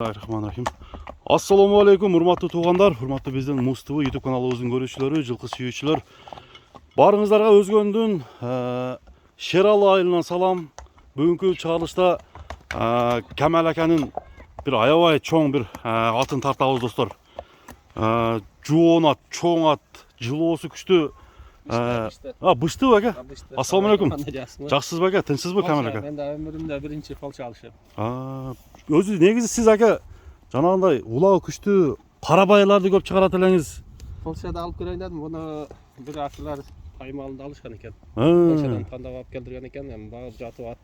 Bismillahirrahmanirrahim. Assalamu alaikum, hurmatlı tuğanlar, hurmatlı bizden Muz TV YouTube kanalımızın görüşçüleri, жылқы сүйүүчүлөр. Барыңыздарга өзгөндүн Шералы айылынан салам. Бүгүнкү чыгарылышта Камал аканын bir аябай чоң bir атын тартабыз достор. Жоон ат, чоң ат, жылоосу күчтүү. Быштыбы ака? Ассаламу алейкум. Жакшысызбы ака? Тынчсызбы Камал ака? Мен да өмүрүмдө биринчи фал чалышым. Өзү негизи сиз ака жанагындай улагы күчтүү кара байларды көп чыгарат элеңиз. Полшада алып көрөйүн дедим. Муну бир акылар каймалында алышкан экен. Полшадан тандап алып келдирген экен. Эми багып жатып ат.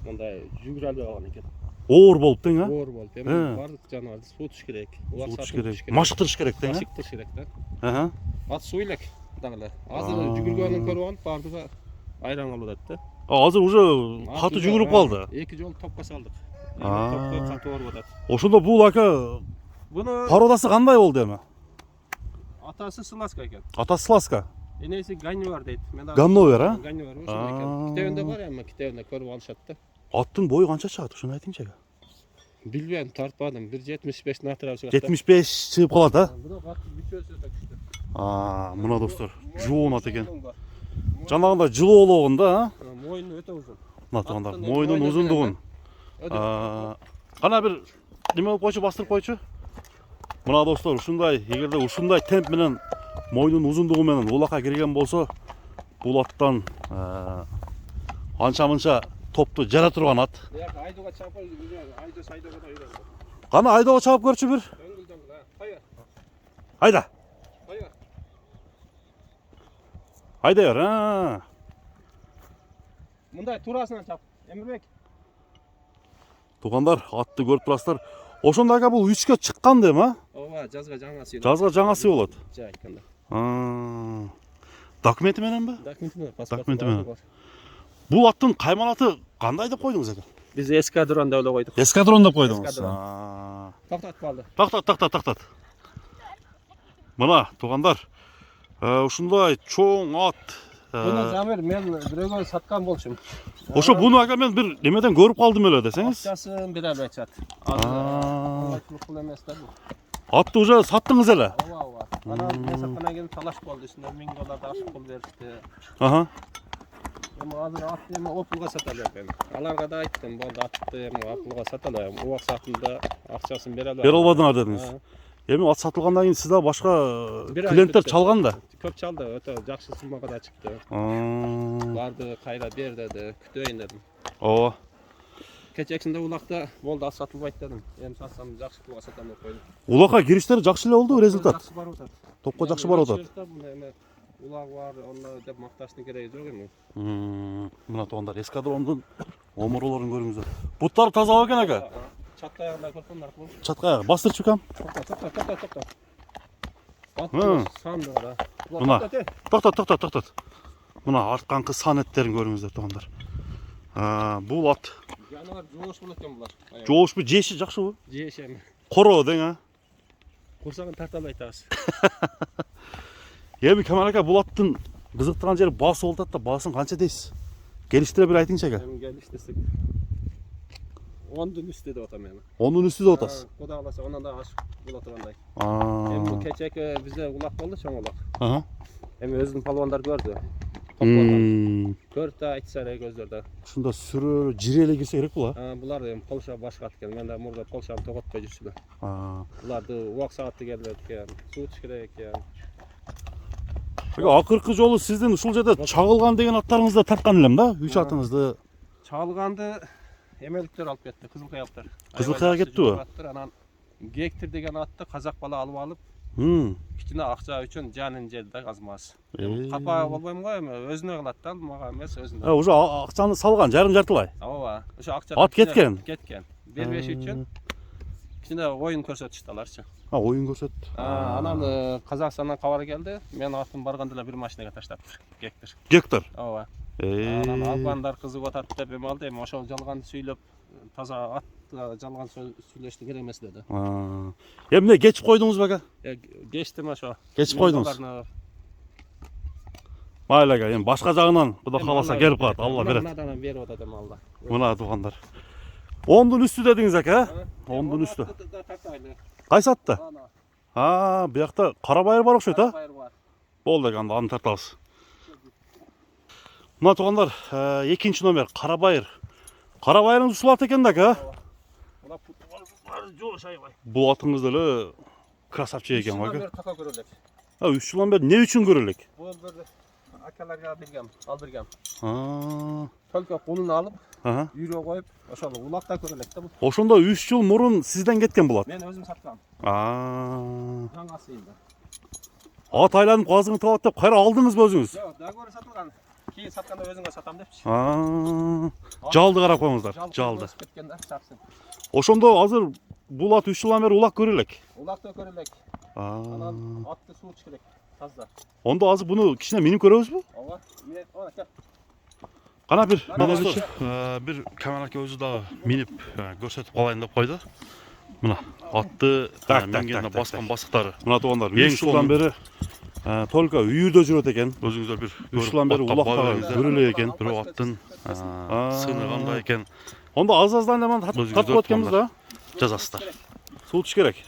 Мындай жүгүрө албай калган экен. Оор болуп тең, Оор болуп. Эми бардык жаныбарды сутуш керек. Сутуш керек. Машыктырыш керек тең. Машыктырыш керек да. Ат суу элек дагы. Азыр жүгүргөнүн көрүп алып бардыгы айран калып атат да. Азыр уже каты жүгүрүп калды. Эки жолу топко салдык. Топко каты ооруп атат. Ошондо бул ака Буну породасы кандай болду эми? Атасы Сласка экен. Атасы Сласка. Энеси Ганновер дейт. Ганновер, а? Ганновер ошондой экен. Китебинде бар эми, китебинде көрүп алышат да. Аттын бою канча чыгат? Ошону айтыңчы ака. Билбейм, тартпадым. 1.75 натырап чыгат. 75 чыгып калат, а? Бирок ат бүчөсү да күчтүү. Мына достор, жоон ат экен. Жанагындай жылоологунда, а? Мойну өтө узун. Мына тугандар, мойнунун узундугун. Кана бир неме кылып койчу, бастырып койчу. Мына достор, ушундай, эгерде ушундай темп менен мойнунун узундугу менен улакка кирген болсо, бул аттан анча-мынча топту жара турган ат. Айдоого чапып, айдоо сайдоого да үйрөндү. Кана айдоого чапып көрчү бир. Кайга? Айда. Кайга? Айда бер, Мындай турасынан чап. Эмирбек. Тугандар, атты көрүп турасыздар. Ошондо ака бул 3кө чыккан дейм, а? Ооба, жазга жаңасы. Жазга жаңасы болот. Жай айтканда. Документи мененби? Документи менен, Документи менен. Бул аттын каймал кандай деп койдуңуз ака? Биз эскадрон деп эле койдук. Эскадрон деп койдуңуз. Токтотуп калды. Тактат. Мына тугандар, ушундай чоң ат. Буну Замир мен бирөөгө саткан болчумун. Ошо буну ака мен бир немеден көрүп калдым эле десеңиз. Акчасын бере албайчат. Албайчылык кыл эмес да бул. Атты уже саттыңыз эле? Ооба. Анан мен саткандан кийин талаш болду. Үстүнө $1000 ашык пул беришти. Эми азыр атты эми опулга сата албайм. Аларга да айттым, болду атты эми опулга сата албайм. Убак сатында акчасын бере албайм. Бере албадыңар дедиңиз. Эми ат сатылгандан кийин сизде башка клиенттер чалган да? Көп чалды, өтө жакшы суммага да чыкты. Барды кайра бер деди, күтөйүн дедим. Ооба. Кечексинде улакта болду, ат сатылбайт дедим. Эми сатсам жакшы пулга сатам деп койдум. Улакка кириштери жакшы эле болду, результат. Жакшы барып атат. Топко жакшы барып атат. Эми улагы бар, онда деп макташтын кереги жок эми. Мына тугандар, эскадрондун омуролорун көрүңүздөр. Буттары таза экен ака. Чатка аягында көрсөңөр бул. Чатка аяк бастырчу кам. Токто. Санды да. Мына. Токтот. Мына артканкы сан эттерин көрүңүздөр тугандар. Бул ат. Жанагар жоош болот экен булар. Жоошпу, жеши жакшыбы? Жеш эми. Коро дең, а? Курсагын тарта албайт агыс. Эми Камал ака, бул аттын кызыктырган жери баасы болуп атат да, баасын канча дейсиз? Келиштире бир айтыңчы ака. Эми келиштирсек 10дун үстү деп атам эми. 10дун үстү деп атасыз. Кудай кааласа ондан да ашык боло тургандай. Эми бул кечеки бизде улак болду, чоң улак. Эми өзүнүн палвандар көрдү. Көрдү, айтса эле көздөрдө. Ушунда сүрө, жиреле кирсе керек бул, а? Булар эми Полша башка ат экен. Мен да мурда Полшаны тоготпой жүрчү элем. Буларды убак саатты келбейт экен, суутуш керек экен. Акыркы жолу сиздин ушул жерде чагылган деген аттарыңызды тарткан элем да? 3 атыңызды. Чагылганды эмеликтер алып кетти, кызыл кыялыктар. Кызыл кыя кеттиби? Анан Гектир деген атты казак бала алып алып, кичине акча үчүн жанын жеди да азмаз. Капа болбойм го эми, өзүнө кылат да, мага эмес өзүнө. Уже акчаны салган, жарым жартылай. Ооба, ошо акча ат кеткен. Бербеш үчүн кичине оюн көрсөтүштү аларчы. Оюн көрсөт. Анан Казакстандан кабар келди. Мен атын барганда эле бир машинага таштаптыр. Гектар. Ооба. Анан албандар кызык атат деп эми алды. Эми ошол жалганды сүйлөп, таза ат жалган сүйлөштү керек эмес деди. Эмне кечип койдуңузбу ака? Кечтим ошо. Кечип койдуңуз. Майла ака, эми башка жагынан Кудай кааласа келип калат, Алла берет. Мынадан берип атат эми Алла. Мына тугандар. 10'dun üstü dediniz aka. 10'dun üstü. Qaysi atты? Ha, bu yoqda Qarabayır var o'xshaydi, ha? Bo'ldi endi, аны tartamiz. Mına tuğanlar, ikinci nomer Qarabayır. Qarabayır'ın usul at ekan da aka. Bu atыңız da krasavчы ekan aka. Ha, 3 yıldan beri ne üçün görülük? Bu bir akalarga bergem, aldırgam. Ha. Tölke kolunu alıp, Aha. yürüye koyup, oşalı ulakta görülek de bu. Oşunda 3 yıl murun sizden ketken bulat. Ben özüm satkam. Aa. Hangasıyım da. At aylanıp gazını tavat dep kayra aldınız mı özünüz? Yok, daha göre satılgan. Keyin satkanda özüne satam depçi. Aa. Jaldı qarap koyuңuzдар. Jaldı. Ketkende çapsın. Oşonda hazır bulat 3 yıldan beri ulak görülük. Ulakta görülek. Aa. Anan attı su çıkırek. Tazda. Onda hazır bunu kişine minip görüyoruz mu? Ova, mine, ona gel. Qana bir Mana mana dostlar. bir Kamal aka özü da minip görsötüp qalayın dep koydu. Mına atты mengende baskan basıqtары. Mına tuğanlar 3 yıldan beri Tolka үйірде жүреді екен. Өзүңүздөр бир 3 yıldan beri ulaqta görülüyor eкен. бирөө аттын сыны кандай экен Onda az-azdan hemen Özünüz tatlı ötkemiz da. жазасыздар. Su iç gerek.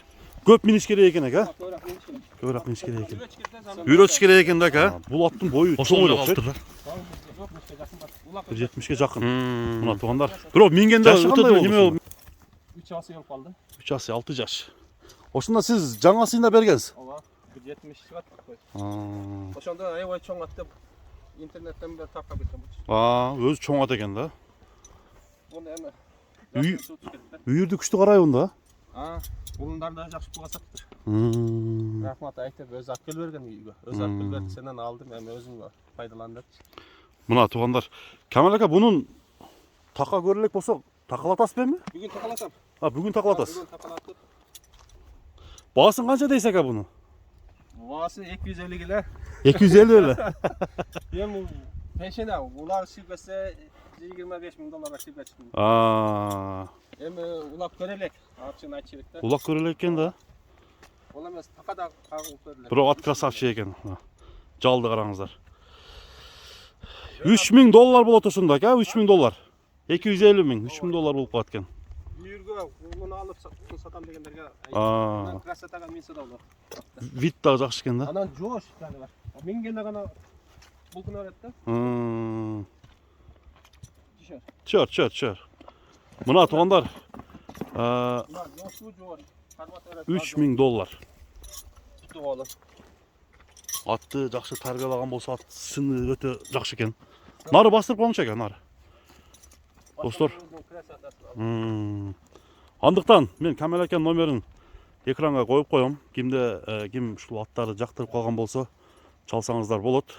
Köp miniş gerek eken aka. Körak miniş gerek eken. Үйрөтүш керек экен да aka. Bu attın boyu Ошол çok эле öyle калыптыр okşayır. да. 1.70'e jakın. Hmm. Buna tuğanlar. Biro mingende Жашы qanday өтө oldu? неме 3 ası yok kaldı. 3 yaş, 6 yaş. Oşunda siz canlasıyla bergensiz. Ova, 1.70 çıkat koy. Aa. Oşanda ayvay çoğun attı. İnternetten bir takka bittim. Öz çoğun at eken da. Onu hemen. Үй- Үйірді күшті қарай onda. Ha, bunlar da жақсы туға саттыр. Hmm. Rahmat айтып, өз акыл берген үйге. Өз акыл берді, сенен алдым, hem özüm пайдаландым. Buna tuğanlar. Kemal aka bunun taka görülük bolsa takalatası ben mi? Bugün takalatam. Ha bugün takalatası. Bugün takalatıp. Bağısın kança deyse aka bunu? Vası 250 kilo. 250 öyle. Hem peşine, ular şirketse 25 bin dolara şirket çıkıyor. Aa. Hem ulak görelek, akçın açılıkta. Ulak görülük eken da. Olamaz, taka da kağın görelek. Biro at krasavчы eken. Caldı qarаңыздар. 3000 dolar bol otosunda aka, 3000 dolar. 250 min, 3000 dolar bolup kalat eken. Yürgü, bunu alıp satam degenlerge. Aa. Krasataga minse da olur. Vit da жақсы eken da. Anan joş yani var. Mingende gana bulkun öğretti. Hmm. Düşer. Çör. Mına tuğanlar. Ulan joş bu joş. 3000 dolar. Tuttu oğlum. Atты жақсы тәрбиелаған болса ат сыны өте жақсы екен. Нары бастырып қалыңшы екен, нары. Достар. Андықтан мен Камал акен номерін экранға қойып қоям. Ким ушул аттарды жақтырып қалған болса чалсаңыздар болады.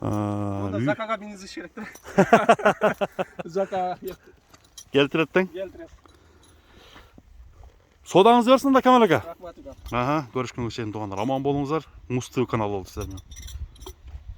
Закага бензин керек та. Зaka Келтіреттің. келтірет. Содаңыз берсін да Камал ака. Рахмат. Көрішкенге шейін туғандар. Аман болыңыздар. Муз ТВ каналы болды сіздермен.